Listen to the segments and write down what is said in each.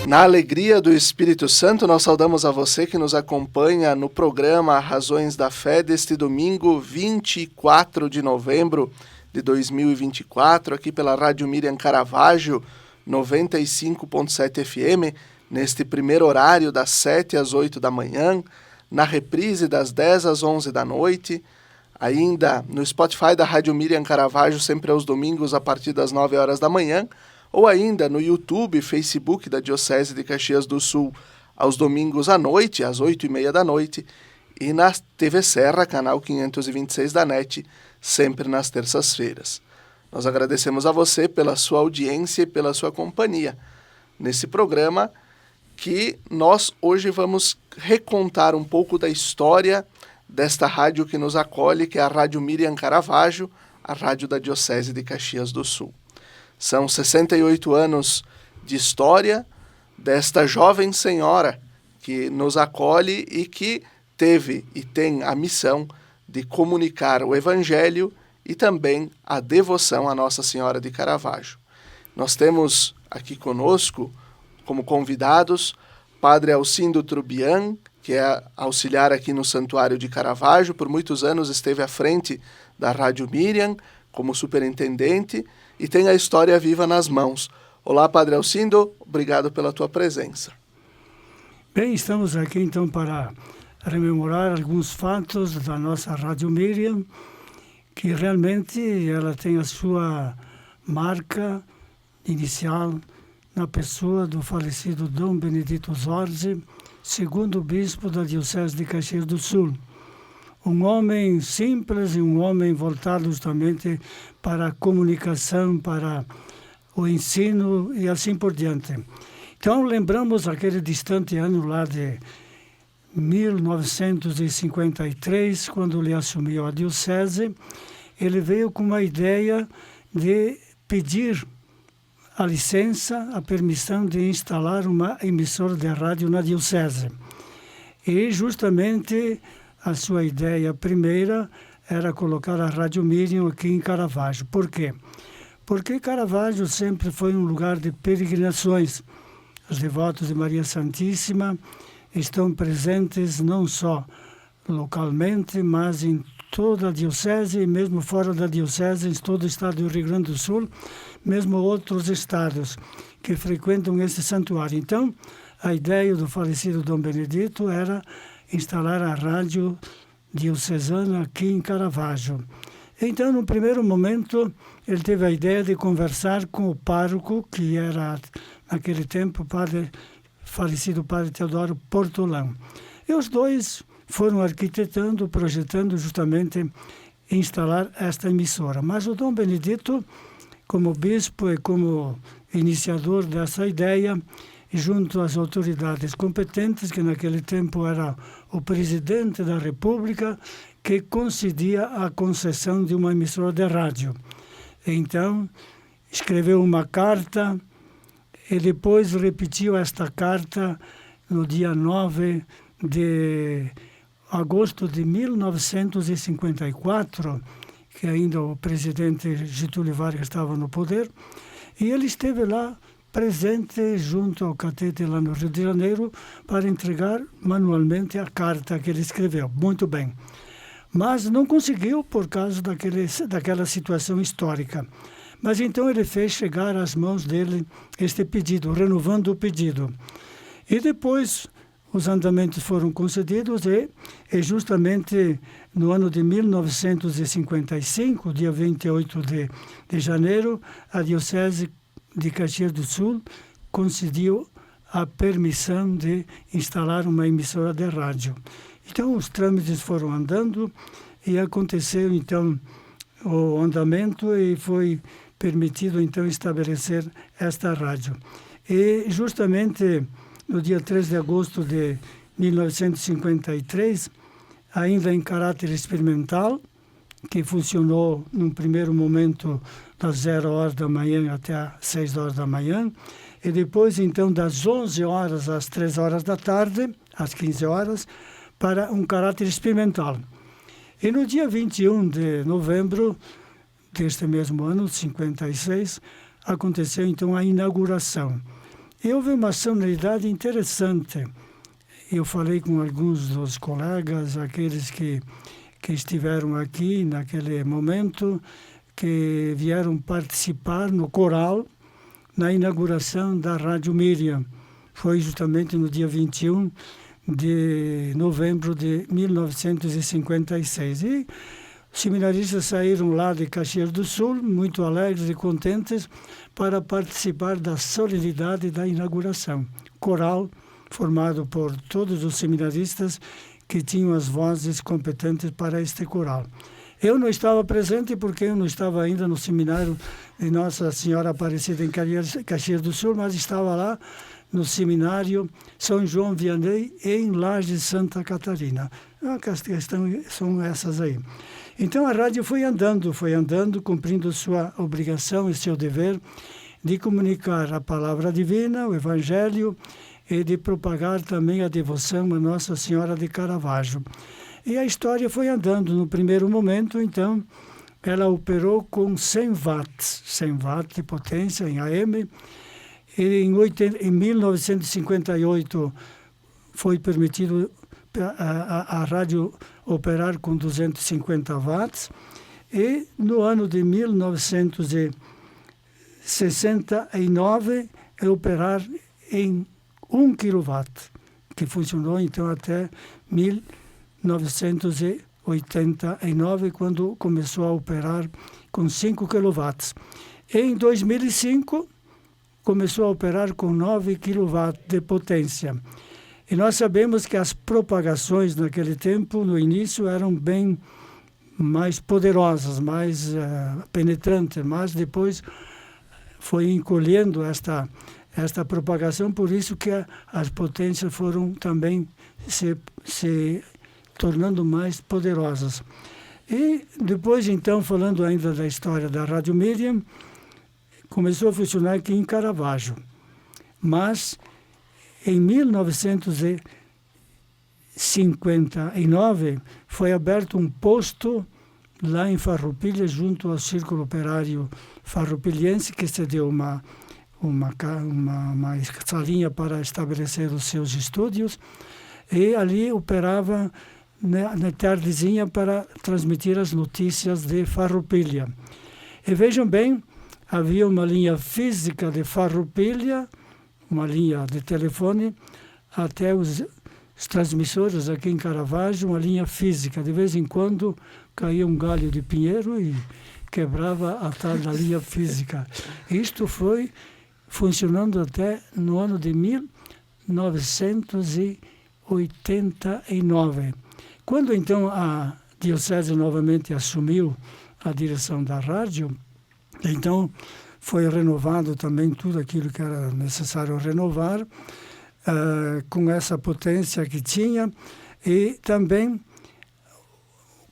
Na alegria do Espírito Santo, nós saudamos a você que nos acompanha no programa Razões da Fé deste domingo 24 de novembro de 2024, aqui pela Rádio Miriam Caravaggio, 95.7 FM, neste primeiro horário das 7 às 8 da manhã, na reprise das 10 às 11 da noite, ainda no Spotify da Rádio Miriam Caravaggio, sempre aos domingos a partir das 9 horas da manhã, ou ainda no YouTube e Facebook da Diocese de Caxias do Sul, aos domingos à noite, às 8h30 da noite, e na TV Serra, canal 526 da NET, sempre nas terças-feiras. Nós agradecemos a você pela sua audiência e pela sua companhia nesse programa que nós hoje vamos recontar um pouco da história desta rádio que nos acolhe, que é a Rádio Miriam Caravaggio, a rádio da Diocese de Caxias do Sul. São 68 anos de história desta jovem senhora que nos acolhe e que teve e tem a missão de comunicar o Evangelho e também a devoção à Nossa Senhora de Caravaggio. Nós temos aqui conosco, como convidados, Padre Alcindo Trubian, que é auxiliar aqui no Santuário de Caravaggio, por muitos anos esteve à frente da Rádio Miriam como superintendente, e tem a história viva nas mãos. Olá, Padre Alcindo, obrigado pela tua presença. Bem, estamos aqui então para rememorar alguns fatos da nossa Rádio Miriam, que realmente ela tem a sua marca inicial na pessoa do falecido Dom Benedito Zorzi, segundo bispo da Diocese de Caxias do Sul. Um homem simples e um homem voltado justamente para a comunicação, para o ensino e assim por diante. Então, lembramos aquele distante ano lá de 1953, quando ele assumiu a diocese, ele veio com uma ideia de pedir a licença, a permissão de instalar uma emissora de rádio na diocese. E justamente a sua ideia primeira era colocar a Rádio Miriam aqui em Caravaggio. Por quê? Porque Caravaggio sempre foi um lugar de peregrinações. Os devotos de Maria Santíssima estão presentes não só localmente, mas em toda a diocese e mesmo fora da diocese, em todo o estado do Rio Grande do Sul, mesmo outros estados que frequentam esse santuário. Então, a ideia do falecido Dom Benedito era instalar a rádio diocesana aqui em Caravaggio. Então, no primeiro momento, ele teve a ideia de conversar com o pároco, que era, naquele tempo, o falecido padre Teodoro Portolão. E os dois foram arquitetando, projetando justamente instalar esta emissora. Mas o Dom Benedito, como bispo e como iniciador dessa ideia, junto às autoridades competentes, que naquele tempo era o presidente da República, que concedia a concessão de uma emissora de rádio. Então, escreveu uma carta e depois repetiu esta carta no dia 9 de agosto de 1954, que ainda o presidente Getúlio Vargas estava no poder, e ele esteve lá presente junto ao catete lá no Rio de Janeiro para entregar manualmente a carta que ele escreveu. Muito bem. Mas não conseguiu por causa daquela situação histórica. Mas então ele fez chegar às mãos dele este pedido, renovando o pedido. E depois os andamentos foram concedidos e justamente no ano de 1955, dia 28 de janeiro, a Diocese de Caxias do Sul concedeu a permissão de instalar uma emissora de rádio. Então, os trâmites foram andando e aconteceu, então, o andamento e foi permitido, então, estabelecer esta rádio. E, justamente, no dia 3 de agosto de 1953, ainda em caráter experimental, que funcionou num primeiro momento das 0 horas da manhã até às 6 horas da manhã, e depois, então, das 11 horas às 3 horas da tarde, às 15 horas, para um caráter experimental. E no dia 21 de novembro deste mesmo ano, 56, aconteceu então a inauguração. E houve uma sonoridade interessante. Eu falei com alguns dos colegas, aqueles que estiveram aqui naquele momento, que vieram participar no coral, na inauguração da Rádio Miriam. Foi justamente no dia 21 de novembro de 1956. E os seminaristas saíram lá de Caxias do Sul, muito alegres e contentes, para participar da solenidade da inauguração. Coral formado por todos os seminaristas que tinham as vozes competentes para este coral. Eu não estava presente porque eu não estava ainda no seminário de Nossa Senhora Aparecida em Caxias do Sul, mas estava lá no seminário São João Vianney, em Lajes, Santa Catarina. A questão são essas aí. Então a rádio foi andando, cumprindo sua obrigação e seu dever de comunicar a palavra divina, o Evangelho, e de propagar também a devoção a Nossa Senhora de Caravaggio. E a história foi andando. No primeiro momento, então, ela operou com 100 watts de potência em AM. E em 1958 foi permitido a rádio operar com 250 watts. E no ano de 1969, operar em 1 kW, que funcionou então até 1989, quando começou a operar com 5 kW. Em 2005, começou a operar com 9 kW de potência. E nós sabemos que as propagações naquele tempo, no início, eram bem mais poderosas, mais penetrantes, mas depois foi encolhendo esta propagação, por isso que as potências foram também se tornando mais poderosas. E depois, então, falando ainda da história da Rádio Miriam, começou a funcionar aqui em Caravaggio. Mas, em 1959, foi aberto um posto lá em Farroupilha, junto ao Círculo Operário Farroupilhense, que cedeu uma salinha para estabelecer os seus estúdios, e ali operava na tardezinha para transmitir as notícias de Farroupilha. E vejam bem, havia uma linha física de Farroupilha, uma linha de telefone, até os transmissores aqui em Caravaggio, uma linha física. De vez em quando caía um galho de pinheiro e quebrava a tal da linha física. Isto foi funcionando até no ano de 1989. Quando então a diocese novamente assumiu a direção da rádio, então foi renovado também tudo aquilo que era necessário renovar, com essa potência que tinha, e também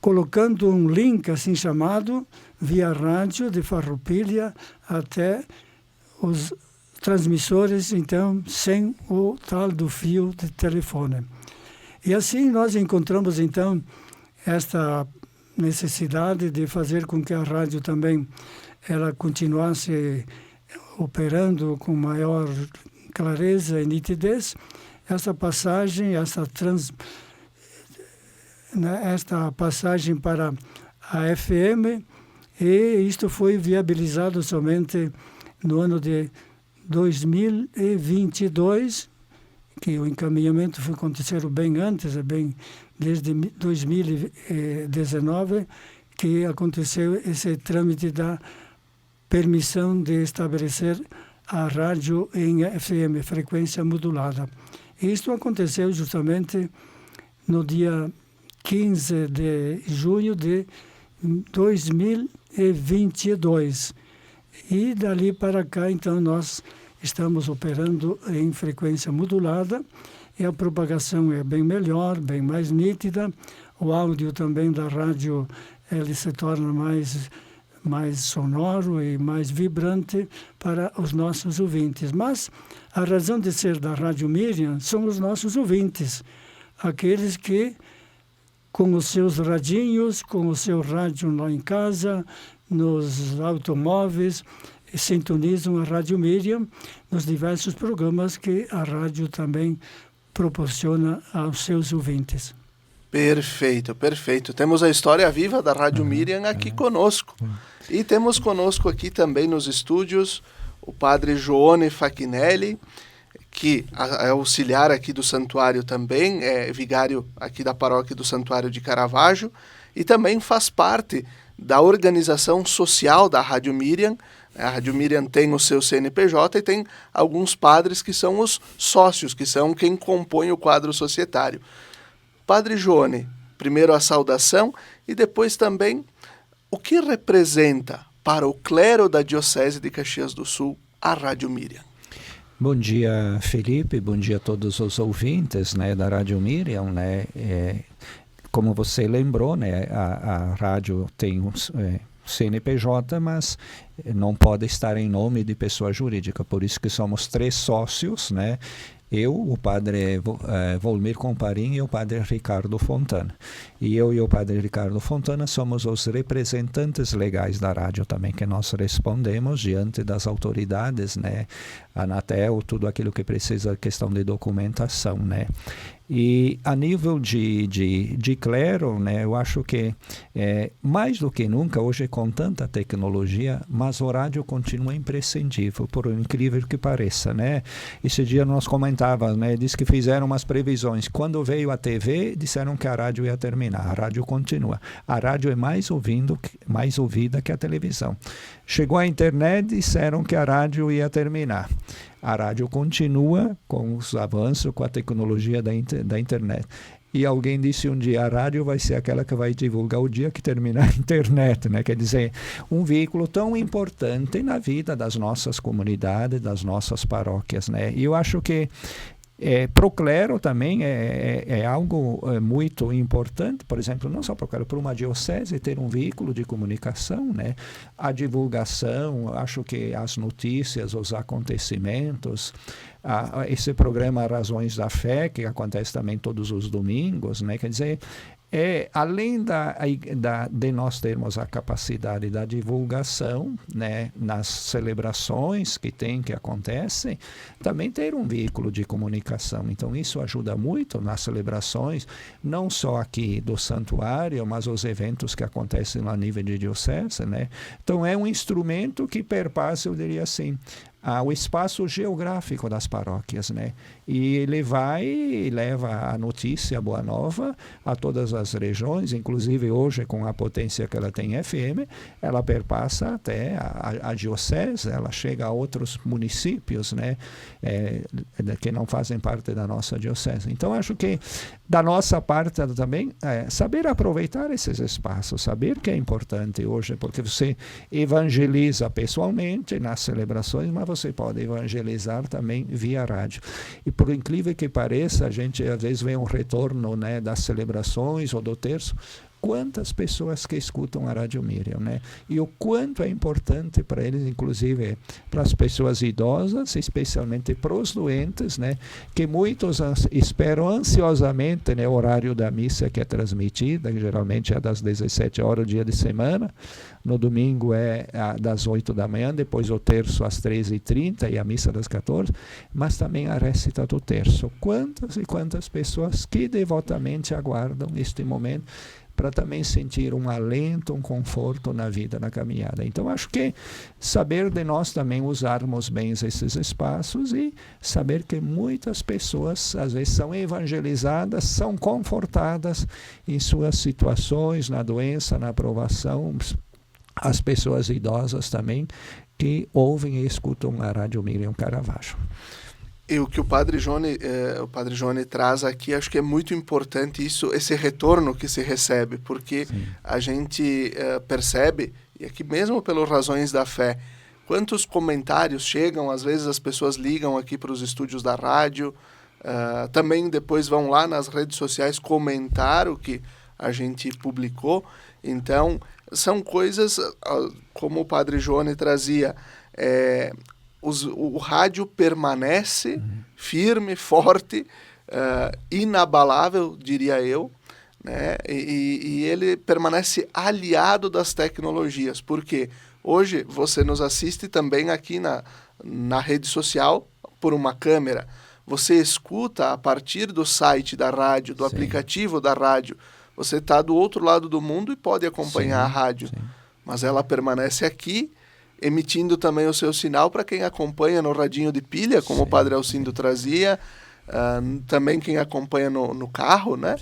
colocando um link assim chamado via rádio de Farroupilha até os transmissores, então, sem o tal do fio de telefone. E assim nós encontramos, então, esta necessidade de fazer com que a rádio também ela continuasse operando com maior clareza e nitidez. Essa passagem, esta passagem para a FM, e isto foi viabilizado somente no ano de 2022, que o encaminhamento foi acontecer bem antes, bem desde 2019, que aconteceu esse trâmite da permissão de estabelecer a rádio em FM, frequência modulada. Isto aconteceu justamente no dia 15 de junho de 2022. E dali para cá, então, nós estamos operando em frequência modulada e a propagação é bem melhor, bem mais nítida. O áudio também da rádio ele se torna mais sonoro e mais vibrante para os nossos ouvintes. Mas a razão de ser da Rádio Miriam são os nossos ouvintes. aqueles que, com os seus radinhos, com o seu rádio lá em casa, nos automóveis, sintonizam a Rádio Miriam nos diversos programas que a rádio também proporciona aos seus ouvintes. Perfeito, perfeito. Temos a história viva da Rádio Miriam aqui conosco. E temos conosco aqui também nos estúdios o padre Joone Fachinelli, que é auxiliar aqui do santuário também, é vigário aqui da paróquia do Santuário de Caravaggio, e também faz parte da organização social da Rádio Miriam. A Rádio Miriam tem o seu CNPJ e tem alguns padres que são os sócios, que são quem compõe o quadro societário. Padre Joone, primeiro a saudação e depois também o que representa para o clero da Diocese de Caxias do Sul a Rádio Miriam. Bom dia, Felipe, bom dia a todos os ouvintes, né, da Rádio Miriam, né, como você lembrou, né, a rádio tem um CNPJ, mas não pode estar em nome de pessoa jurídica, por isso que somos 3 sócios, né, eu, o padre Volmir Comparim e o padre Ricardo Fontana. E eu e o padre Ricardo Fontana somos os representantes legais da rádio também, que nós respondemos diante das autoridades, né, Anatel, tudo aquilo que precisa, questão de documentação, né. E a nível de clero, né, eu acho que mais do que nunca, hoje com tanta tecnologia, mas o rádio continua imprescindível, por incrível que pareça, né. Esse dia nós comentávamos, né, diz que fizeram umas previsões. Quando veio a TV, disseram que a rádio ia terminar. A rádio continua. A rádio é mais ouvida que a televisão. Chegou a internet, disseram que a rádio ia terminar. A rádio continua com os avanços, com a tecnologia da internet. E alguém disse um dia, a rádio vai ser aquela que vai divulgar o dia que terminar a internet, né? Quer dizer, um veículo tão importante na vida das nossas comunidades, das nossas paróquias, né? E eu acho que para o clero também é algo muito importante, por exemplo, não só para o clero, para uma diocese ter um veículo de comunicação, né? A divulgação, acho que as notícias, os acontecimentos, esse programa Razões da Fé, que acontece também todos os domingos, né? Quer dizer, além de nós termos a capacidade da divulgação, né, nas celebrações que acontecem, também ter um veículo de comunicação. Então isso ajuda muito nas celebrações, não só aqui do santuário, mas os eventos que acontecem a nível de diocese, né? Então é um instrumento que perpassa, eu diria assim, o espaço geográfico das paróquias, né? E ele vai e leva a notícia, a boa nova, a todas as regiões, inclusive hoje com a potência que ela tem FM, ela perpassa até a diocese, ela chega a outros municípios, né? Que não fazem parte da nossa diocese. Então acho que da nossa parte também saber aproveitar esses espaços, saber que é importante hoje, porque você evangeliza pessoalmente nas celebrações, mas você pode evangelizar também via rádio. E por incrível que pareça, a gente às vezes vê um retorno, né, das celebrações ou do terço. Quantas pessoas que escutam a Rádio Miriam, né? E o quanto é importante para eles, inclusive para as pessoas idosas, especialmente para os doentes, né? Que muitos esperam ansiosamente, né, o horário da missa que é transmitida, que geralmente é das 17 horas, dia de semana. No domingo é das 8 da manhã, depois o terço às 13h30 e a missa das 14, mas também a récita do terço. Quantas e quantas pessoas que devotamente aguardam este momento para também sentir um alento, um conforto na vida, na caminhada. Então, acho que saber de nós também usarmos bem esses espaços e saber que muitas pessoas, às vezes, são evangelizadas, são confortadas em suas situações, na doença, na provação. As pessoas idosas também que ouvem e escutam a Rádio Miriam Caravaggio. E o que o Padre Joone traz aqui, acho que é muito importante isso, esse retorno que se recebe, porque sim, a gente percebe, e aqui mesmo pelas razões da fé, quantos comentários chegam, às vezes as pessoas ligam aqui para os estúdios da rádio, também depois vão lá nas redes sociais comentar o que a gente publicou. Então, são coisas, como o Padre Joone trazia, o rádio permanece firme, forte, inabalável, diria eu, né? E ele permanece aliado das tecnologias, porque hoje você nos assiste também aqui na rede social por uma câmera, você escuta a partir do site da rádio, do aplicativo da rádio, você está do outro lado do mundo e pode acompanhar a rádio, mas ela permanece aqui, emitindo também o seu sinal para quem acompanha no radinho de pilha, como o Padre Alcindo trazia, também quem acompanha no carro, né?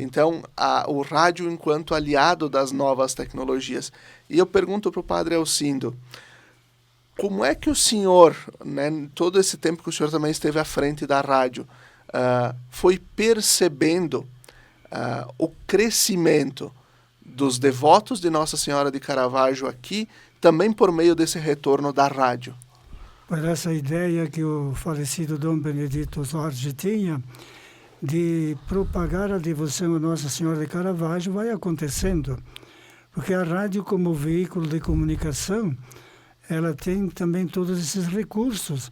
Então, o rádio enquanto aliado das novas tecnologias. E eu pergunto para o Padre Alcindo, como é que o senhor, né, todo esse tempo que o senhor também esteve à frente da rádio, foi percebendo o crescimento dos devotos de Nossa Senhora de Caravaggio aqui, também por meio desse retorno da rádio? Por essa ideia que o falecido Dom Benedito Sorge tinha, de propagar a devoção a Nossa Senhora de Caravaggio, vai acontecendo. Porque a rádio, como veículo de comunicação, ela tem também todos esses recursos.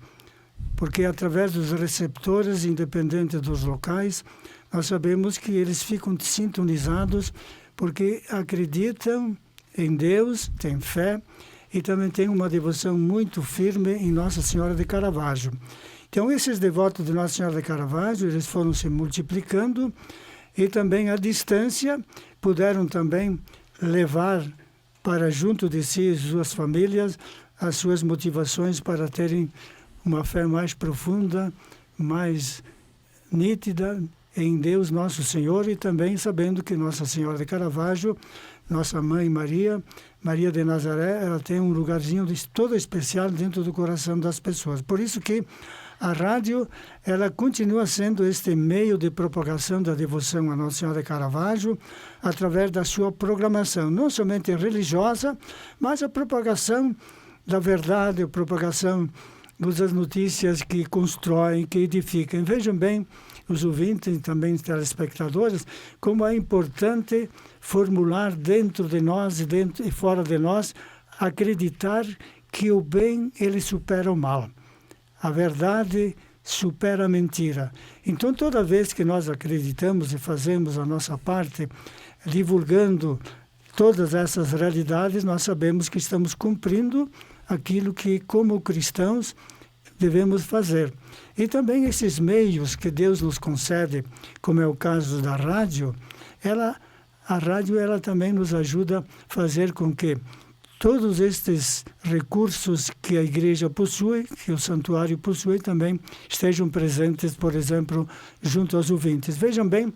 Porque através dos receptores, independente dos locais, nós sabemos que eles ficam sintonizados porque acreditam em Deus, têm fé, e também têm uma devoção muito firme em Nossa Senhora de Caravaggio. Então, esses devotos de Nossa Senhora de Caravaggio, eles foram se multiplicando e também à distância puderam também levar para junto de si suas famílias as suas motivações para terem uma fé mais profunda, mais nítida em Deus Nosso Senhor, e também sabendo que Nossa Senhora de Caravaggio, nossa mãe Maria de Nazaré, ela tem um lugarzinho todo especial dentro do coração das pessoas. Por isso que a rádio, ela continua sendo este meio de propagação da devoção a Nossa Senhora de Caravaggio, através da sua programação, não somente religiosa, mas a propagação da verdade, a propagação das notícias que constroem, que edificam. Vejam bem, os ouvintes e também os telespectadores, como é importante formular dentro de nós e fora de nós, acreditar que o bem, ele supera o mal. A verdade supera a mentira. Então, toda vez que nós acreditamos e fazemos a nossa parte, divulgando todas essas realidades, nós sabemos que estamos cumprindo aquilo que, como cristãos, devemos fazer. E também esses meios que Deus nos concede, como é o caso da rádio, a rádio ela também nos ajuda a fazer com que todos estes recursos que a igreja possui, que o santuário possui, também estejam presentes, por exemplo, junto aos ouvintes. Vejam bem,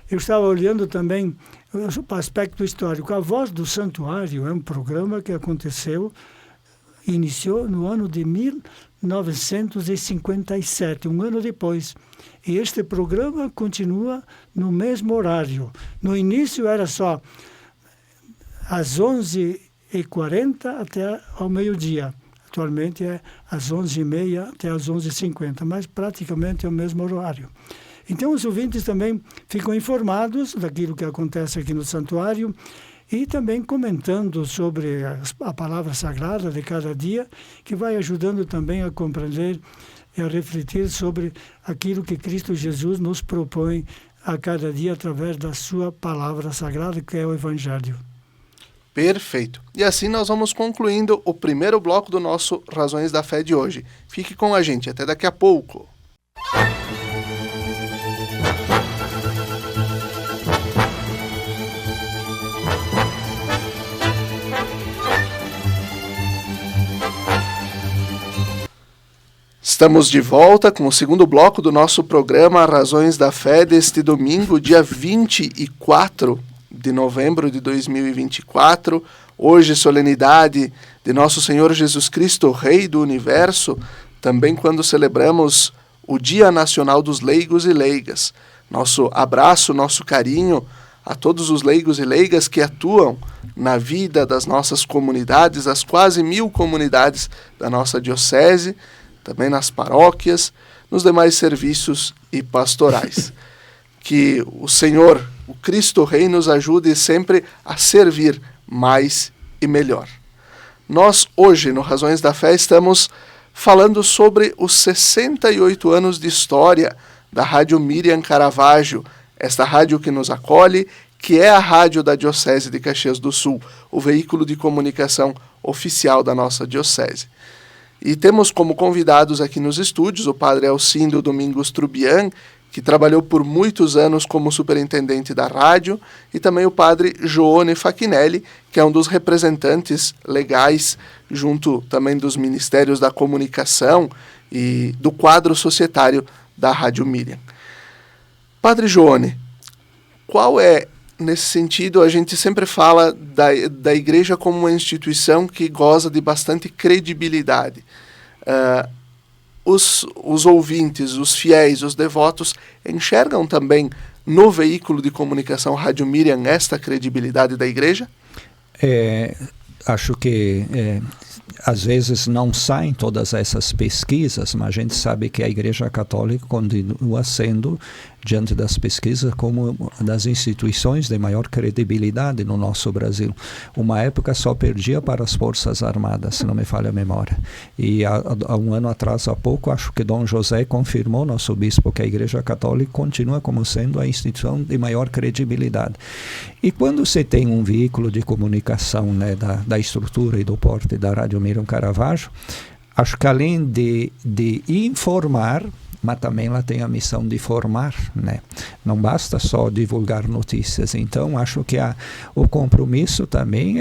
eu estava olhando também o aspecto histórico. A Voz do Santuário é um programa que iniciou no ano de 1957, um ano depois. E este programa continua no mesmo horário. No início era só às 11h40 até ao meio-dia. Atualmente é às 11h30 até às 11h50, mas praticamente é o mesmo horário. Então os ouvintes também ficam informados daquilo que acontece aqui no santuário e também comentando sobre a palavra sagrada de cada dia, que vai ajudando também a compreender e a refletir sobre aquilo que Cristo Jesus nos propõe a cada dia através da sua palavra sagrada, que é o Evangelho. Perfeito. E assim nós vamos concluindo o primeiro bloco do nosso Razões da Fé de hoje. Fique com a gente, até daqui a pouco. Estamos de volta com o segundo bloco do nosso programa Razões da Fé deste domingo, dia 24 de novembro de 2024. Hoje, solenidade de Nosso Senhor Jesus Cristo, Rei do Universo, também quando celebramos o Dia Nacional dos Leigos e Leigas. Nosso abraço, nosso carinho a todos os leigos e leigas que atuam na vida das nossas comunidades, as quase 1000 comunidades da nossa diocese, também nas paróquias, nos demais serviços e pastorais. Que o Senhor, o Cristo Rei, nos ajude sempre a servir mais e melhor. Nós, hoje, no Razões da Fé, estamos falando sobre os 68 anos de história da Rádio Miriam Caravaggio, esta rádio que nos acolhe, que é a rádio da Diocese de Caxias do Sul, o veículo de comunicação oficial da nossa diocese. E temos como convidados aqui nos estúdios o padre Alcindo Domingos Trubian, que trabalhou por muitos anos como superintendente da rádio, e também o padre Joone Facchinelli, que é um dos representantes legais, junto também dos Ministérios da Comunicação e do quadro societário da Rádio Miriam. Padre Joone, qual é, nesse sentido, a gente sempre fala da igreja como uma instituição que goza de bastante credibilidade. Os ouvintes, os fiéis, os devotos enxergam também no veículo de comunicação Rádio Miriam esta credibilidade da igreja? Acho que às vezes não saem todas essas pesquisas, mas a gente sabe que a Igreja Católica continua sendo, diante das pesquisas, como uma das instituições de maior credibilidade no nosso Brasil. Uma época só perdia para as Forças Armadas, se não me falha a memória. E há um ano atrás, há pouco, acho que Dom José confirmou, nosso bispo, que a Igreja Católica continua como sendo a instituição de maior credibilidade. E quando você tem um veículo de comunicação, né, da estrutura e do porte da Rádio Miriam Caravaggio, acho que além de informar, mas também ela tem a missão de formar, né? Não basta só divulgar notícias. Então, acho que o compromisso também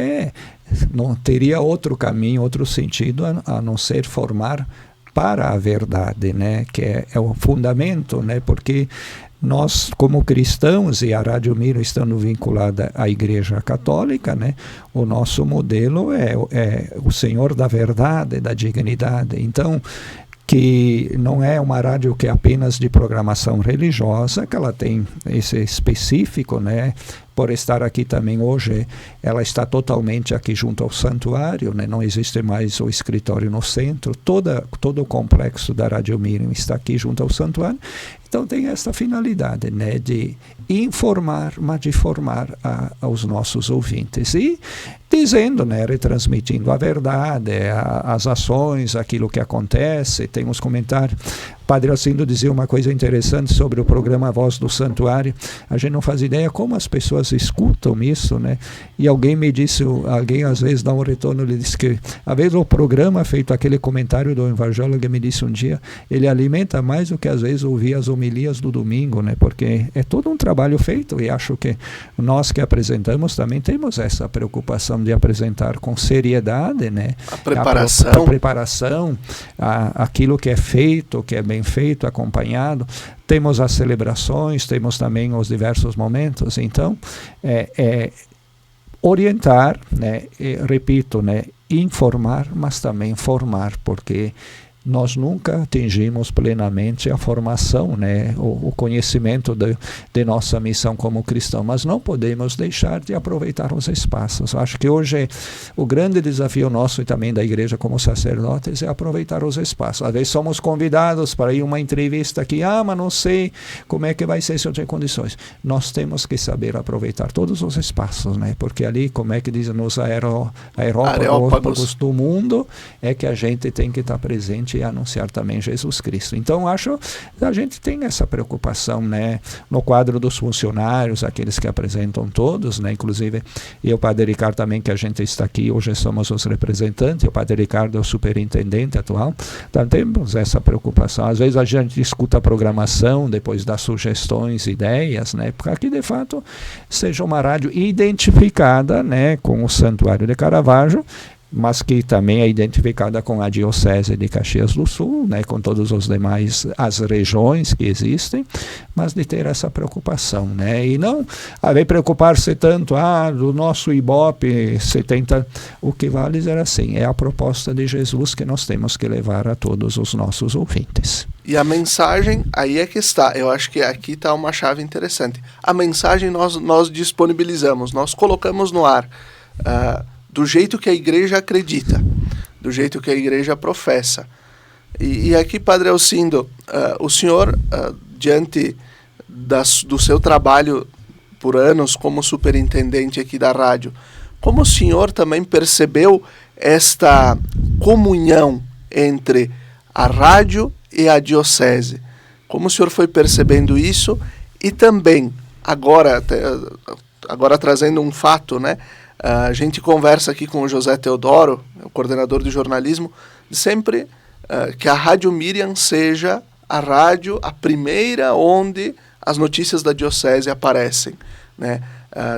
não teria outro caminho, outro sentido, a não ser formar para a verdade, né? Que é o fundamento, né? Porque nós, como cristãos, e a Rádio Miriam estando vinculada à Igreja Católica, né, o nosso modelo é o Senhor da verdade, da dignidade. Então, que não é uma rádio que é apenas de programação religiosa, que ela tem esse específico, né? Por estar aqui também hoje, ela está totalmente aqui junto ao santuário, né? Não existe mais o escritório no centro, todo o complexo da Rádio Miriam está aqui junto ao santuário. Então tem essa finalidade, né? De informar, mas de formar aos nossos ouvintes. E dizendo, né? Retransmitindo a verdade, as ações, aquilo que acontece. Tem uns comentários. O Padre Alcindo dizia uma coisa interessante sobre o programa Voz do Santuário. A gente não faz ideia como as pessoas escutam isso, né? E alguém às vezes dá um retorno, ele disse que, às vezes, o programa, feito aquele comentário do evangelho, que me disse um dia, ele alimenta mais do que às vezes ouvir as homilias do domingo, né? Porque é todo um trabalho feito, e acho que nós que apresentamos também temos essa preocupação de apresentar com seriedade, né? A preparação, aquilo que é feito, que é bem feito, acompanhado. Temos as celebrações, temos também os diversos momentos. Então, orientar, né? Repito, né? Informar, mas também formar, porque nós nunca atingimos plenamente a formação, né, o conhecimento de nossa missão como cristão, mas não podemos deixar de aproveitar os espaços. Eu acho que hoje o grande desafio nosso e também da igreja como sacerdotes é aproveitar os espaços. Às vezes somos convidados para ir a uma entrevista aqui, mas não sei como é que vai ser se eu tenho condições. Nós temos que saber aproveitar todos os espaços, né, porque ali, como é que dizem nos aerópagos do mundo, é que a gente tem que estar presente e anunciar também Jesus Cristo. Então, acho que a gente tem essa preocupação, né, no quadro dos funcionários, aqueles que apresentam todos, né, inclusive eu e o Padre Ricardo também, que a gente está aqui, hoje somos os representantes, o Padre Ricardo é o superintendente atual, então temos essa preocupação. Às vezes a gente escuta a programação, depois dá sugestões, ideias, né, para que de fato seja uma rádio identificada, né, com o Santuário de Caravaggio, mas que também é identificada com a Diocese de Caxias do Sul, né, com todos os demais, as regiões que existem, mas de ter essa preocupação, né, e não preocupar-se tanto, do nosso Ibope 70, o que vale dizer assim, é a proposta de Jesus que nós temos que levar a todos os nossos ouvintes. E a mensagem, aí é que está, eu acho que aqui está uma chave interessante, a mensagem nós disponibilizamos, nós colocamos no ar, do jeito que a igreja acredita, do jeito que a igreja professa. E aqui, Padre Alcindo, o senhor, diante do seu trabalho por anos como superintendente aqui da rádio, como o senhor também percebeu esta comunhão entre a rádio e a diocese? Como o senhor foi percebendo isso? E também, agora trazendo um fato, né? A gente conversa aqui com o José Teodoro, o coordenador de jornalismo, sempre que a Rádio Miriam seja a rádio, a primeira onde as notícias da diocese aparecem, né?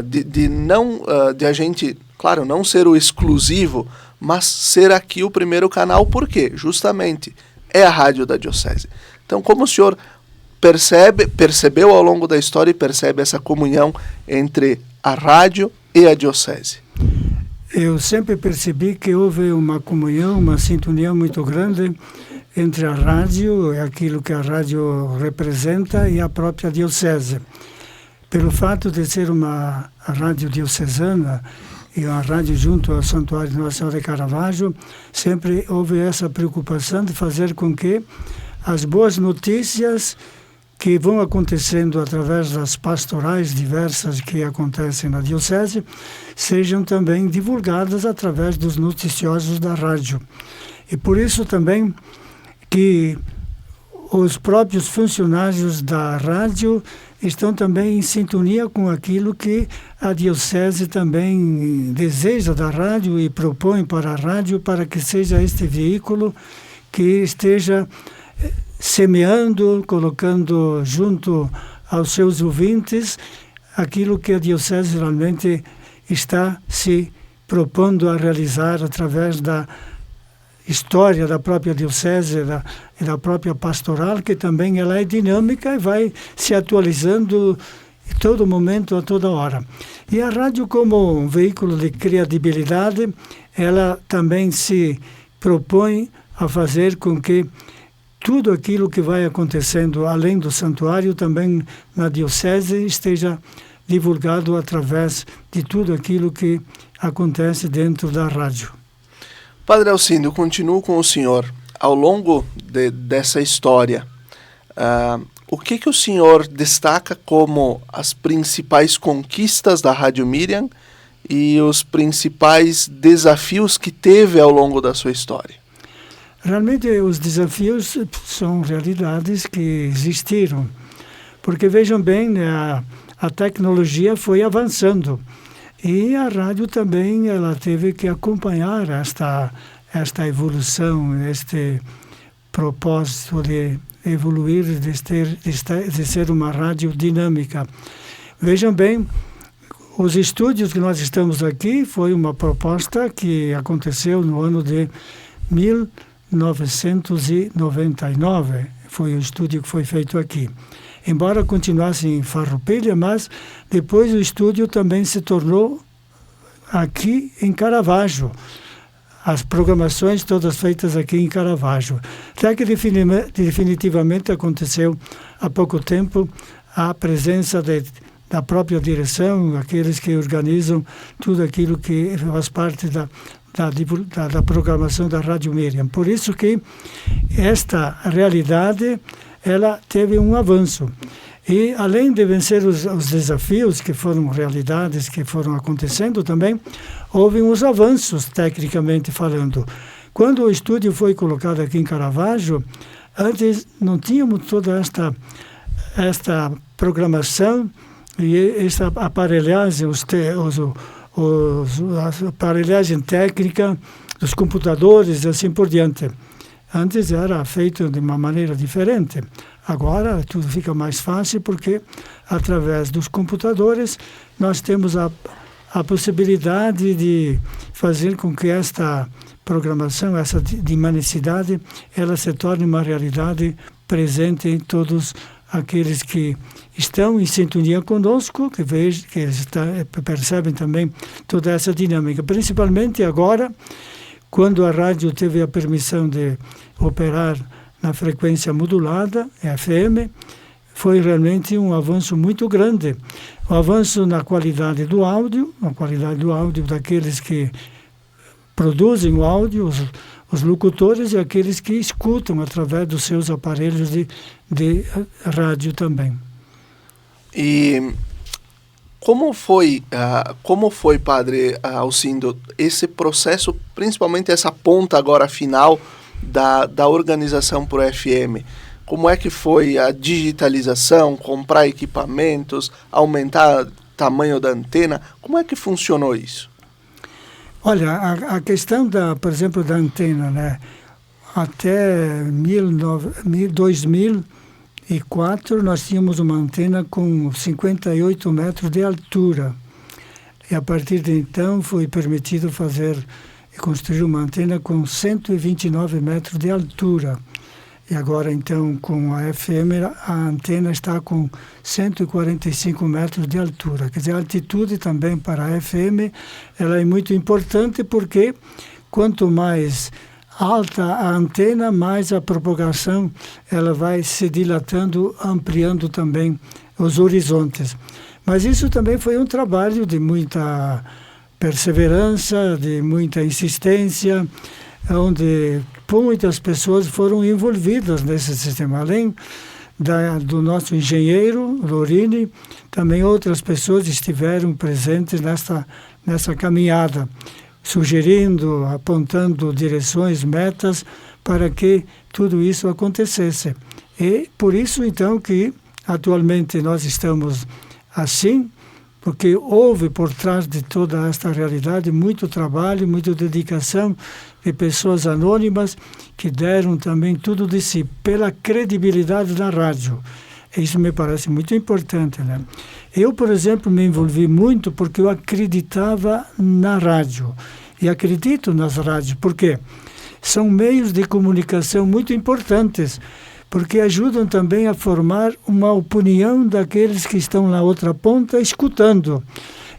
De a gente, claro, não ser o exclusivo, mas ser aqui o primeiro canal. Por quê? Justamente é a rádio da diocese. Então, como o senhor percebeu ao longo da história e percebe essa comunhão entre a rádio e a diocese? Eu sempre percebi que houve uma comunhão, uma sintonia muito grande entre a rádio, aquilo que a rádio representa, e a própria diocese. Pelo fato de ser uma rádio diocesana e uma rádio junto ao Santuário de Nossa Senhora de Caravaggio, sempre houve essa preocupação de fazer com que as boas notícias que vão acontecendo através das pastorais diversas que acontecem na diocese sejam também divulgadas através dos noticiosos da rádio. E por isso também que os próprios funcionários da rádio estão também em sintonia com aquilo que a diocese também deseja da rádio e propõe para a rádio, para que seja este veículo que esteja semeando, colocando junto aos seus ouvintes aquilo que a diocese realmente está se propondo a realizar através da história da própria diocese e da própria pastoral, que também ela é dinâmica e vai se atualizando em todo momento, a toda hora. E a rádio, como um veículo de credibilidade, ela também se propõe a fazer com que tudo aquilo que vai acontecendo além do santuário, também na diocese, esteja divulgado através de tudo aquilo que acontece dentro da rádio. Padre Alcindo, continuo com o senhor. Ao longo dessa história, o que o senhor destaca como as principais conquistas da Rádio Miriam e os principais desafios que teve ao longo da sua história? Realmente os desafios são realidades que existiram, porque vejam bem, né, a tecnologia foi avançando e a rádio também ela teve que acompanhar esta evolução, este propósito de evoluir, de ser uma rádio dinâmica. Vejam bem, os estúdios que nós estamos aqui foi uma proposta que aconteceu no ano de 1999, foi o estúdio que foi feito aqui. Embora continuasse em Farroupilha, mas depois o estúdio também se tornou aqui em Caravaggio. As programações todas feitas aqui em Caravaggio. Até que definitivamente aconteceu há pouco tempo a presença da própria direção, aqueles que organizam tudo aquilo que faz parte da programação da Rádio Miriam. Por isso que esta realidade ela teve um avanço. E além de vencer os desafios que foram realidades, que foram acontecendo também, houve uns avanços tecnicamente falando. Quando o estúdio foi colocado aqui em Caravaggio, antes não tínhamos toda esta programação e esta aparelhagem, a aparelhagem técnica dos computadores e assim por diante. Antes era feito de uma maneira diferente. Agora tudo fica mais fácil porque, através dos computadores, nós temos a possibilidade de fazer com que esta programação, essa dinamicidade, ela se torne uma realidade presente em todos aqueles que estão em sintonia conosco, que percebem também toda essa dinâmica. Principalmente agora, quando a rádio teve a permissão de operar na frequência modulada, FM, foi realmente um avanço muito grande. Um avanço na qualidade do áudio daqueles que produzem o áudio, os locutores e aqueles que escutam através dos seus aparelhos de rádio também. E como foi, Padre Alcindo, esse processo, principalmente essa ponta agora final da organização por FM? como é que foi a digitalização, comprar equipamentos, aumentar o tamanho da antena? Como é que funcionou isso? Olha, a questão, por exemplo, da antena, né? Até 2004 nós tínhamos uma antena com 58 metros de altura. E a partir de então foi permitido construir uma antena com 129 metros de altura. E agora, então, com a FM, a antena está com 145 metros de altura. Quer dizer, a altitude também para a FM ela é muito importante, porque quanto mais alta a antena, mais a propagação ela vai se dilatando, ampliando também os horizontes. Mas isso também foi um trabalho de muita perseverança, de muita insistência, onde muitas pessoas foram envolvidas nesse sistema. Além do nosso engenheiro, Lorini, também outras pessoas estiveram presentes nessa caminhada, sugerindo, apontando direções, metas, para que tudo isso acontecesse. E por isso, então, que atualmente nós estamos assim, porque houve por trás de toda esta realidade muito trabalho, muita dedicação de pessoas anônimas que deram também tudo de si, pela credibilidade da rádio. Isso me parece muito importante, né? Eu, por exemplo, me envolvi muito porque eu acreditava na rádio. E acredito nas rádios, porque são meios de comunicação muito importantes, porque ajudam também a formar uma opinião daqueles que estão na outra ponta escutando.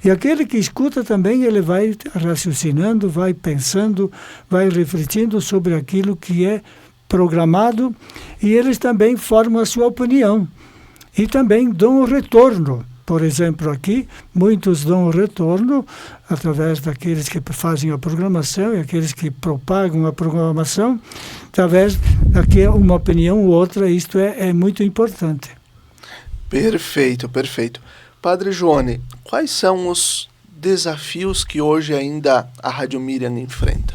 E aquele que escuta também, ele vai raciocinando, vai pensando, vai refletindo sobre aquilo que é programado, e eles também formam a sua opinião. E também dão o retorno. Por exemplo, aqui, muitos dão o retorno através daqueles que fazem a programação e aqueles que propagam a programação, através daqui uma opinião ou outra. Isto é muito importante. Perfeito, perfeito. Padre Johnny, quais são os desafios que hoje ainda a Rádio Miriam enfrenta?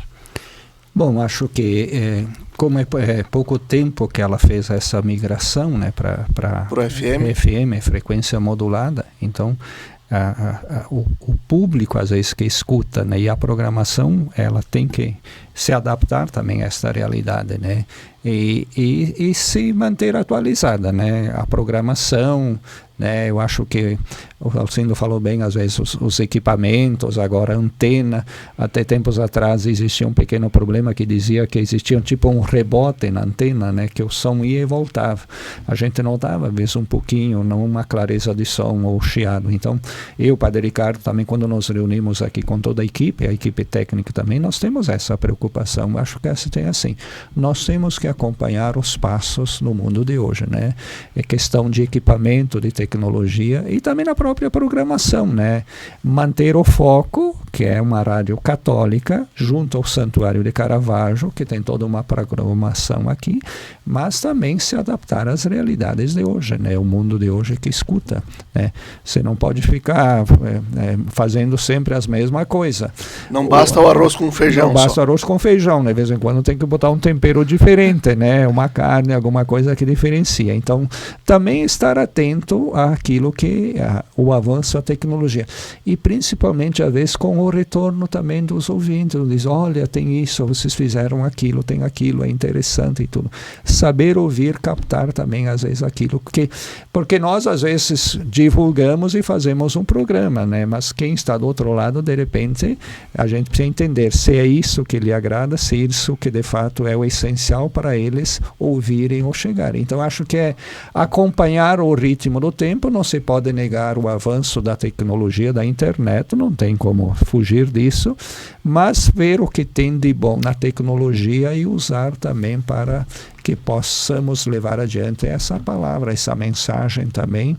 Bom, acho que como é pouco tempo que ela fez essa migração, né, para FM, frequência modulada, então o público às vezes que escuta, né, e a programação ela tem que se adaptar também a esta realidade, né, e se manter atualizada, né, a programação, né, eu acho que o Alcindo falou bem, às vezes os equipamentos, agora a antena, até tempos atrás existia um pequeno problema que dizia que existia tipo um rebote na antena, né, que o som ia e voltava. A gente notava, às vezes, um pouquinho, não uma clareza de som ou chiado. Então, eu, Padre Ricardo, também quando nos reunimos aqui com toda a equipe técnica também, nós temos essa preocupação. Acho que essa tem assim, nós temos que acompanhar os passos no mundo de hoje, né? É questão de equipamento, de tecnologia e também na própria programação, né? Manter o foco, que é uma rádio católica, junto ao Santuário de Caravaggio, que tem toda uma programação aqui, mas também se adaptar às realidades de hoje, né? O mundo de hoje que escuta, né? Você não pode ficar fazendo sempre as mesmas coisas. Não basta o arroz com feijão. Não basta o arroz com feijão, né? De vez em quando tem que botar um tempero diferente, né? Uma carne, alguma coisa que diferencia. Então, também estar atento àquilo que o avanço da tecnologia. E principalmente, às vezes, com o retorno também dos ouvintes. Diz, olha, tem isso, vocês fizeram aquilo, tem aquilo, é interessante e tudo. Saber ouvir, captar também, às vezes, aquilo que... Porque nós, às vezes, divulgamos e fazemos um programa, né? Mas quem está do outro lado, de repente, a gente precisa entender se é isso que lhe agrada, se é isso que, de fato, é o essencial para eles ouvirem ou chegarem. Então, acho que é acompanhar o ritmo do tempo, não se pode negar o avanço da tecnologia, da internet, não tem como fugir disso, mas ver o que tem de bom na tecnologia e usar também para que possamos levar adiante essa palavra, essa mensagem também.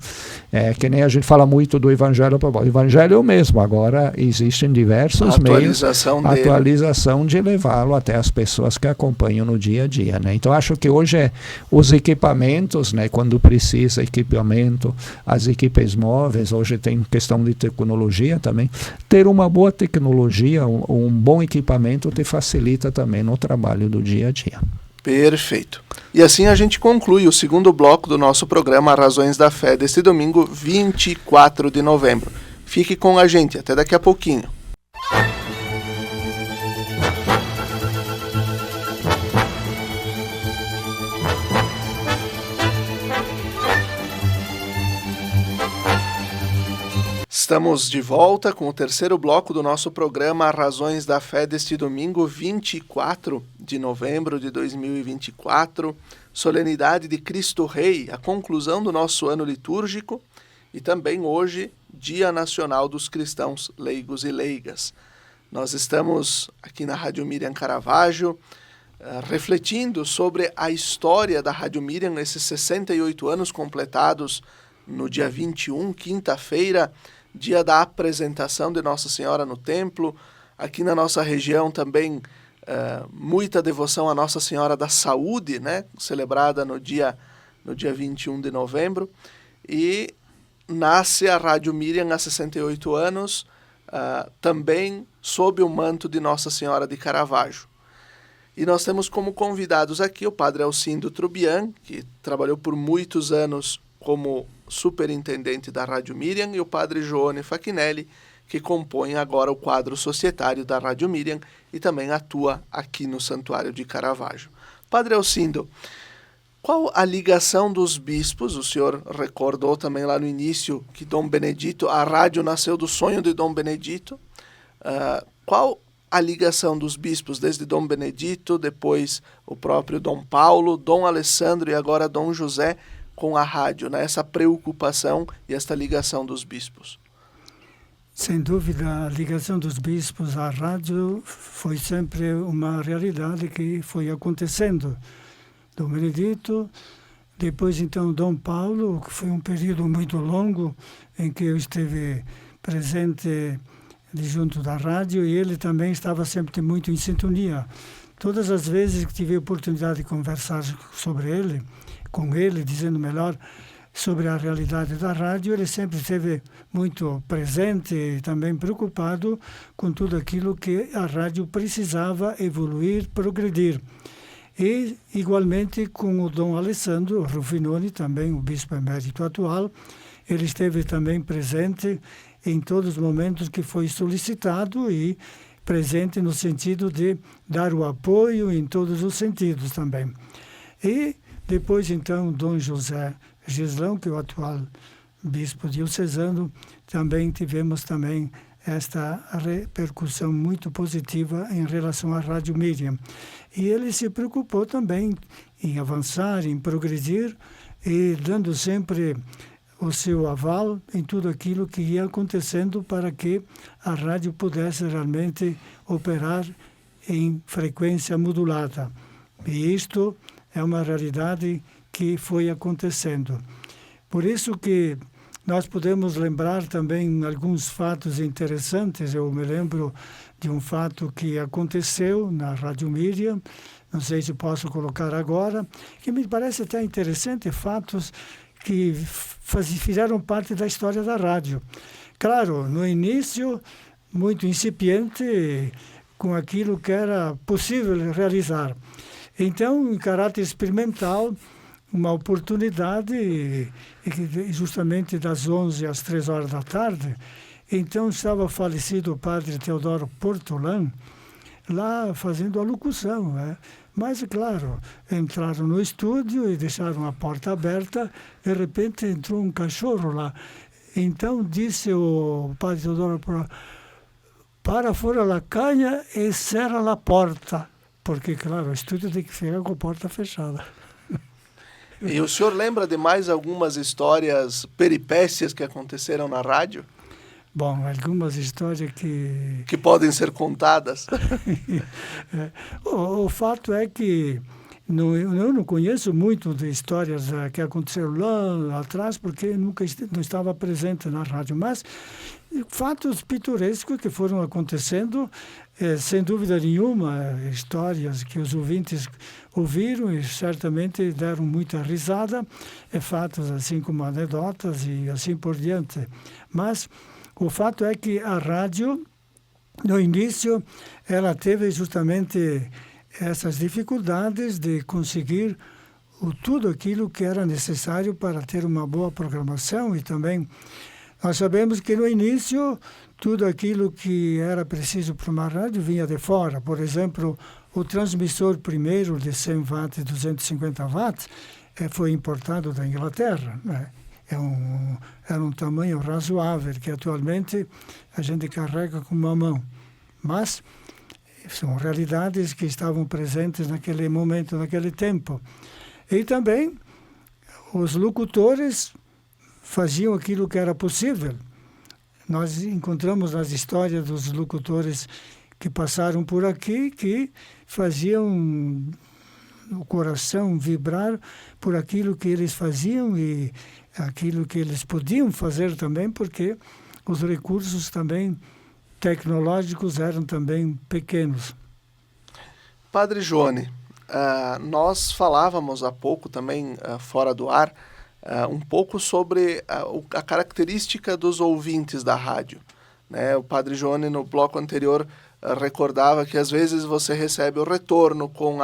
Que nem a gente fala muito do Evangelho, o Evangelho é o mesmo, agora existem diversos meios, atualização de levá-lo até as pessoas que acompanham no dia a dia, né? Então acho que hoje os equipamentos, né, quando precisa equipamento, as equipes móveis, hoje tem questão de tecnologia também, ter uma boa tecnologia, um bom equipamento te facilita também no trabalho do dia a dia. Perfeito. E assim a gente conclui o segundo bloco do nosso programa Razões da Fé deste domingo, 24 de novembro. Fique com a gente, até daqui a pouquinho. Estamos de volta com o terceiro bloco do nosso programa Razões da Fé deste domingo, 24 de novembro de 2024, solenidade de Cristo Rei, a conclusão do nosso ano litúrgico e também hoje, Dia Nacional dos Cristãos Leigos e Leigas. Nós estamos aqui na Rádio Miriam Caravaggio refletindo sobre a história da Rádio Miriam, esses 68 anos completados no dia 21, quinta-feira, dia da apresentação de Nossa Senhora no templo. Aqui na nossa região também muita devoção à Nossa Senhora da Saúde, né? Celebrada no dia 21 de novembro. E nasce a Rádio Miriam há 68 anos, também sob o manto de Nossa Senhora de Caravaggio. E nós temos como convidados aqui o Padre Alcindo Trubian, que trabalhou por muitos anos como superintendente da Rádio Miriam, e o Padre Joone Facchinelli, que compõe agora o quadro societário da Rádio Miriam e também atua aqui no Santuário de Caravaggio. Padre Alcindo, qual a ligação dos bispos? O senhor recordou também lá no início que Dom Benedito, a rádio nasceu do sonho de Dom Benedito. Qual a ligação dos bispos desde Dom Benedito, depois o próprio Dom Paulo, Dom Alessandro e agora Dom José com a rádio, né? Essa preocupação e esta ligação dos bispos? Sem dúvida, a ligação dos bispos à rádio foi sempre uma realidade que foi acontecendo. Dom Benedito, depois então Dom Paulo, que foi um período muito longo em que eu estive presente junto da rádio, e ele também estava sempre muito em sintonia. Todas as vezes que tive a oportunidade de conversar com ele, dizendo melhor, sobre a realidade da rádio, ele sempre esteve muito presente e também preocupado com tudo aquilo que a rádio precisava evoluir, progredir. E, igualmente, com o Dom Alessandro Ruffinoni, também o bispo emérito atual, ele esteve também presente em todos os momentos que foi solicitado e presente no sentido de dar o apoio em todos os sentidos também. E depois, então, Dom José Gislão, que é o atual bispo diocesano, também tivemos também esta repercussão muito positiva em relação à Rádio Miriam. E ele se preocupou também em avançar, em progredir, e dando sempre o seu aval em tudo aquilo que ia acontecendo para que a rádio pudesse realmente operar em frequência modulada. E isto é uma realidade que foi acontecendo. Por isso que nós podemos lembrar também alguns fatos interessantes. Eu me lembro de um fato que aconteceu na Rádio Miriam, não sei se posso colocar agora, que me parece até interessante, fatos que fizeram parte da história da rádio. Claro, no início, muito incipiente, com aquilo que era possível realizar. Então, em caráter experimental, uma oportunidade, justamente das 11 às 3 horas da tarde, então estava falecido o padre Teodoro Portolan, lá fazendo a locução, né? Mas, claro, entraram no estúdio e deixaram a porta aberta, de repente entrou um cachorro lá. Então disse o padre Teodoro, para fora a canha e cerra a porta, porque, claro, o estúdio tem que ficar com a porta fechada. E o senhor lembra de mais algumas histórias, peripécias que aconteceram na rádio? Bom, algumas histórias que podem ser contadas. O fato é que eu não conheço muito de histórias que aconteceram lá atrás, porque nunca não estava presente na rádio, mas fatos pitorescos que foram acontecendo, sem dúvida nenhuma, histórias que os ouvintes ouviram e certamente deram muita risada, fatos assim como anedotas e assim por diante. Mas o fato é que a rádio, no início, ela teve justamente essas dificuldades de conseguir tudo aquilo que era necessário para ter uma boa programação. E também nós sabemos que no início tudo aquilo que era preciso para uma rádio vinha de fora. Por exemplo, o transmissor primeiro de 100 watts e 250 watts foi importado da Inglaterra, né? Era um tamanho razoável, que atualmente a gente carrega com uma mão. Mas são realidades que estavam presentes naquele momento, naquele tempo. E também os locutores faziam aquilo que era possível. Nós encontramos nas histórias dos locutores que passaram por aqui, que faziam o coração vibrar por aquilo que eles faziam e aquilo que eles podiam fazer também, porque os recursos também tecnológicos eram também pequenos. Padre Johnny, nós falávamos há pouco também, fora do ar, um pouco sobre a característica dos ouvintes da rádio, né? O Padre Johnny, no bloco anterior, recordava que às vezes você recebe o retorno com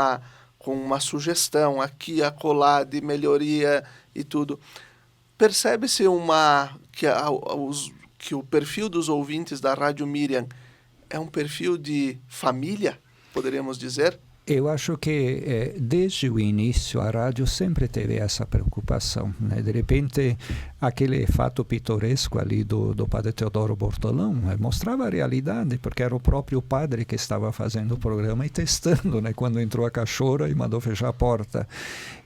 uma sugestão aqui, acolá, de melhoria e tudo. Percebe-se que o perfil dos ouvintes da Rádio Miriam é um perfil de família, poderíamos dizer? Eu acho que desde o início a rádio sempre teve essa preocupação, né? De repente, aquele fato pitoresco ali do padre Teodoro Bortolão mostrava a realidade, porque era o próprio padre que estava fazendo o programa e testando, né? Quando entrou a cachorra e mandou fechar a porta.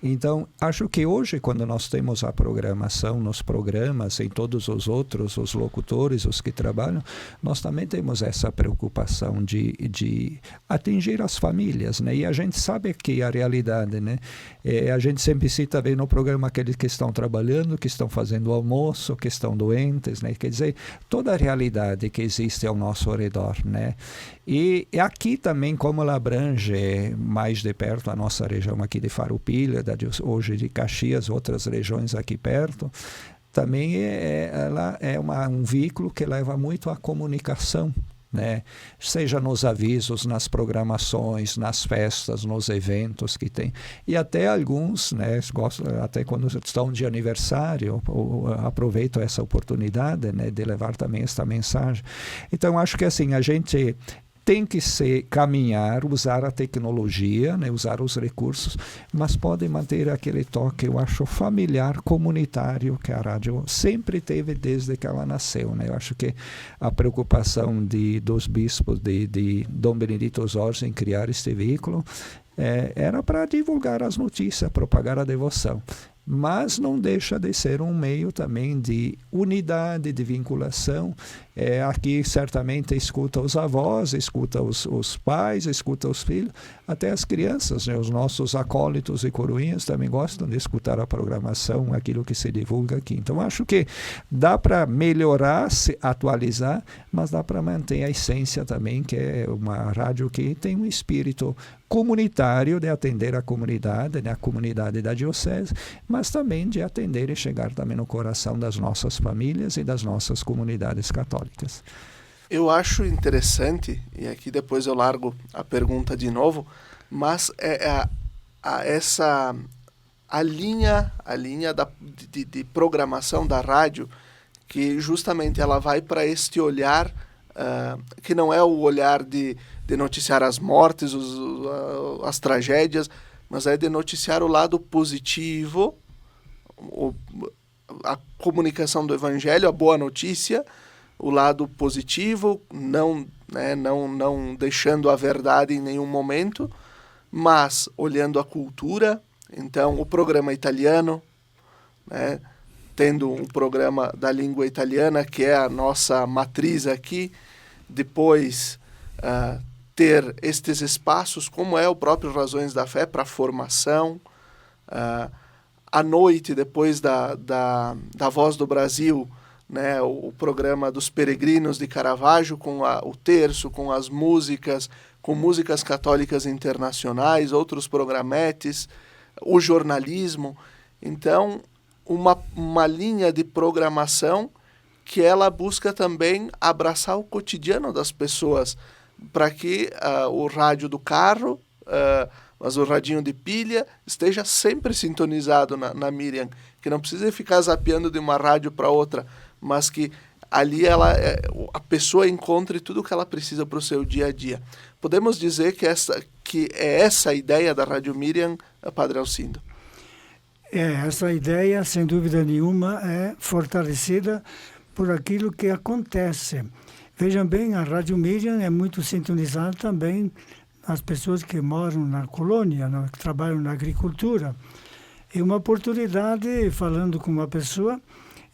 Então, acho que hoje, quando nós temos a programação nos programas, em todos os outros, os locutores, os que trabalham, nós também temos essa preocupação de atingir as famílias, né? E a gente sabe que a realidade, né? A gente sempre cita bem no programa aqueles que estão trabalhando, que estão fazendo o almoço, que estão doentes, né? Quer dizer, toda a realidade que existe ao nosso redor, né? E aqui também, como ela abrange mais de perto a nossa região aqui de Farroupilha, hoje de Caxias, outras regiões aqui perto, também ela é um veículo que leva muito à comunicação, né? Seja nos avisos, nas programações, nas festas, nos eventos que tem. E até alguns, né, até quando estão de aniversário, aproveitam essa oportunidade, né, de levar também esta mensagem. Então, acho que assim, a gente tem que caminhar, usar a tecnologia, né, usar os recursos, mas pode manter aquele toque, eu acho, familiar, comunitário, que a rádio sempre teve desde que ela nasceu, né? Eu acho que a preocupação dos bispos de Dom Benedito Zorzi em criar este veículo era para divulgar as notícias, propagar a devoção. Mas não deixa de ser um meio também de unidade, de vinculação. Aqui certamente escuta os avós, escuta os pais, escuta os filhos, até as crianças, né? Os nossos acólitos e coroinhas também gostam de escutar a programação, aquilo que se divulga aqui. Então acho que dá para melhorar, se atualizar, mas dá para manter a essência também, que é uma rádio que tem um espírito comunitário de atender a comunidade, né? A comunidade da diocese, mas também de atender e chegar também no coração das nossas famílias e das nossas comunidades católicas. Eu acho interessante, e aqui depois eu largo a pergunta de novo, mas a linha de programação da rádio, que justamente ela vai para este olhar, que não é o olhar de noticiar as mortes, as tragédias, mas é de noticiar o lado positivo, a comunicação do Evangelho, a boa notícia, o lado positivo, não deixando a verdade em nenhum momento, mas olhando a cultura. Então, o programa italiano, né, tendo um programa da língua italiana, que é a nossa matriz aqui, depois ter estes espaços, como é o próprio Razões da Fé, para formação. À noite, depois da Voz do Brasil, né, o programa dos Peregrinos de Caravaggio, com o terço, com as músicas, com músicas católicas internacionais, outros programetes, o jornalismo. Então, uma linha de programação que ela busca também abraçar o cotidiano das pessoas, para que o rádio do carro, mas o radinho de pilha esteja sempre sintonizado na Miriam, que não precisa ficar zapeando de uma rádio para outra, mas que ali a pessoa encontre tudo o que ela precisa para o seu dia a dia. Podemos dizer que é essa a ideia da Rádio Miriam, Padre Alcindo? Essa ideia, sem dúvida nenhuma, é fortalecida por aquilo que acontece. Vejam bem, a Rádio Miriam é muito sintonizada também as pessoas que moram na colônia, que trabalham na agricultura. E uma oportunidade, falando com uma pessoa,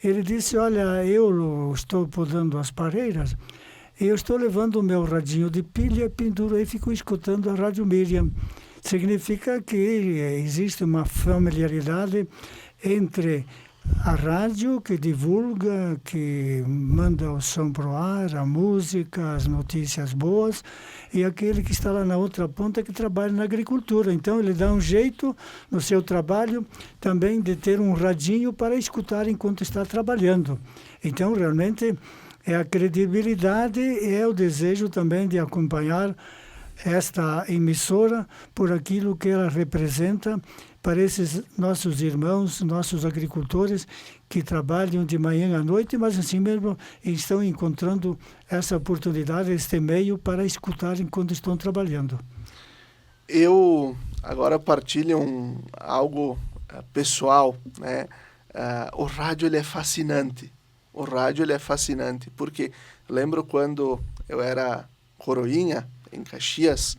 ele disse, olha, eu estou podando as pareiras, e eu estou levando o meu radinho de pilha, penduro e fico escutando a Rádio Miriam. Significa que existe uma familiaridade entre a rádio que divulga, que manda o som para o ar, a música, as notícias boas, e aquele que está lá na outra ponta que trabalha na agricultura. Então ele dá um jeito no seu trabalho também de ter um radinho para escutar enquanto está trabalhando. Então realmente é a credibilidade e é o desejo também de acompanhar esta emissora por aquilo que ela representa para esses nossos irmãos, nossos agricultores que trabalham de manhã à noite, mas assim mesmo estão encontrando essa oportunidade, este meio para escutar enquanto estão trabalhando. Eu agora partilho algo pessoal, né? O rádio ele é fascinante. O rádio ele é fascinante porque lembro quando eu era coroinha em Caxias,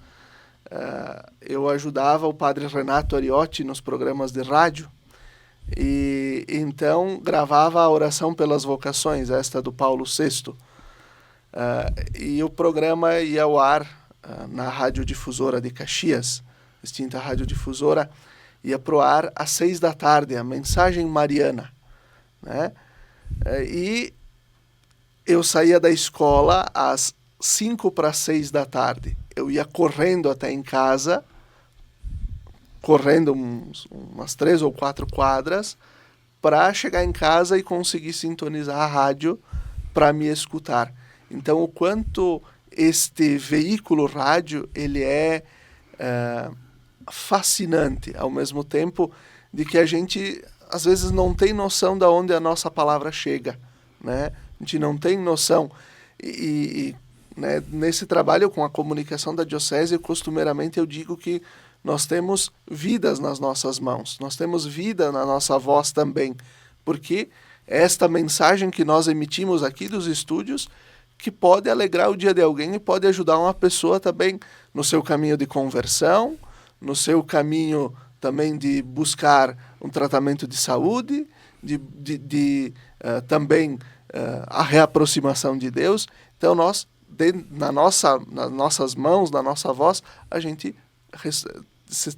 eu ajudava o padre Renato Ariotti nos programas de rádio e então gravava a oração pelas vocações, esta do Paulo VI. E o programa ia ao ar na radiodifusora de Caxias, extinta radiodifusora, ia para o ar às 6h, a mensagem mariana, né? E eu saía da escola às 5:45. Eu ia correndo até em casa, correndo umas 3 ou 4 quadras, para chegar em casa e conseguir sintonizar a rádio para me escutar. Então, o quanto este veículo rádio ele é fascinante, ao mesmo tempo de que a gente, às vezes, não tem noção de onde a nossa palavra chega, né? A gente não tem noção. Né, nesse trabalho com a comunicação da diocese, costumeiramente eu digo que nós temos vidas nas nossas mãos, nós temos vida na nossa voz também, porque esta mensagem que nós emitimos aqui dos estúdios, que pode alegrar o dia de alguém e pode ajudar uma pessoa também no seu caminho de conversão, no seu caminho também de buscar um tratamento de saúde, também a reaproximação de Deus. Então nós, nas nossas mãos, na nossa voz, a gente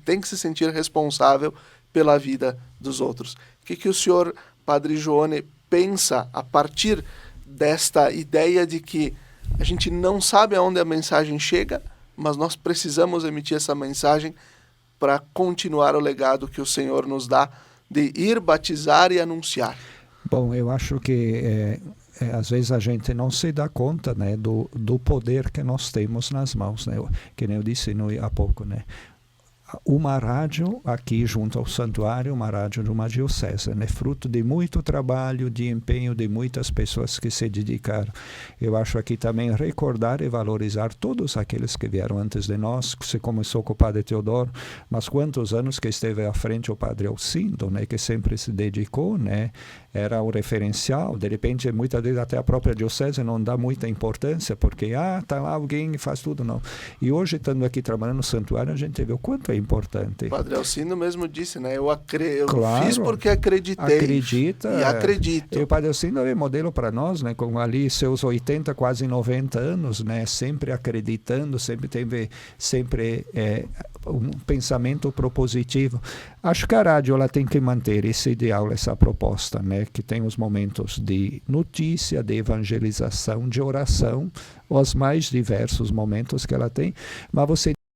tem que se sentir responsável pela vida dos outros. O que o senhor, Padre Joone, pensa a partir desta ideia de que a gente não sabe aonde a mensagem chega, mas nós precisamos emitir essa mensagem para continuar o legado que o Senhor nos dá de ir batizar e anunciar? Bom, eu acho que às vezes a gente não se dá conta, né, do poder que nós temos nas mãos, né? Que nem eu disse há pouco, né? Uma rádio aqui junto ao santuário, uma rádio de uma diocese, né? Fruto de muito trabalho, de empenho de muitas pessoas que se dedicaram. Eu acho aqui também recordar e valorizar todos aqueles que vieram antes de nós. Se começou com o Padre Teodoro, mas quantos anos que esteve à frente o Padre Alcindo, né? Que sempre se dedicou, né? Era o referencial. De repente, muitas vezes até a própria diocese não dá muita importância, porque tá lá alguém que faz tudo, não. E hoje, estando aqui trabalhando no santuário, a gente vê o quanto é importante. O Padre Alcindo mesmo disse, né? Eu claro, fiz porque acreditei. Acredita. E acredito. E o Padre Alcindo é modelo para nós, né? Com ali seus 80, quase 90 anos, né? Sempre acreditando, sempre teve um pensamento propositivo. Acho que a rádio ela tem que manter esse ideal, essa proposta, né? Que tem os momentos de notícia, de evangelização, de oração, os mais diversos momentos que ela tem, mas você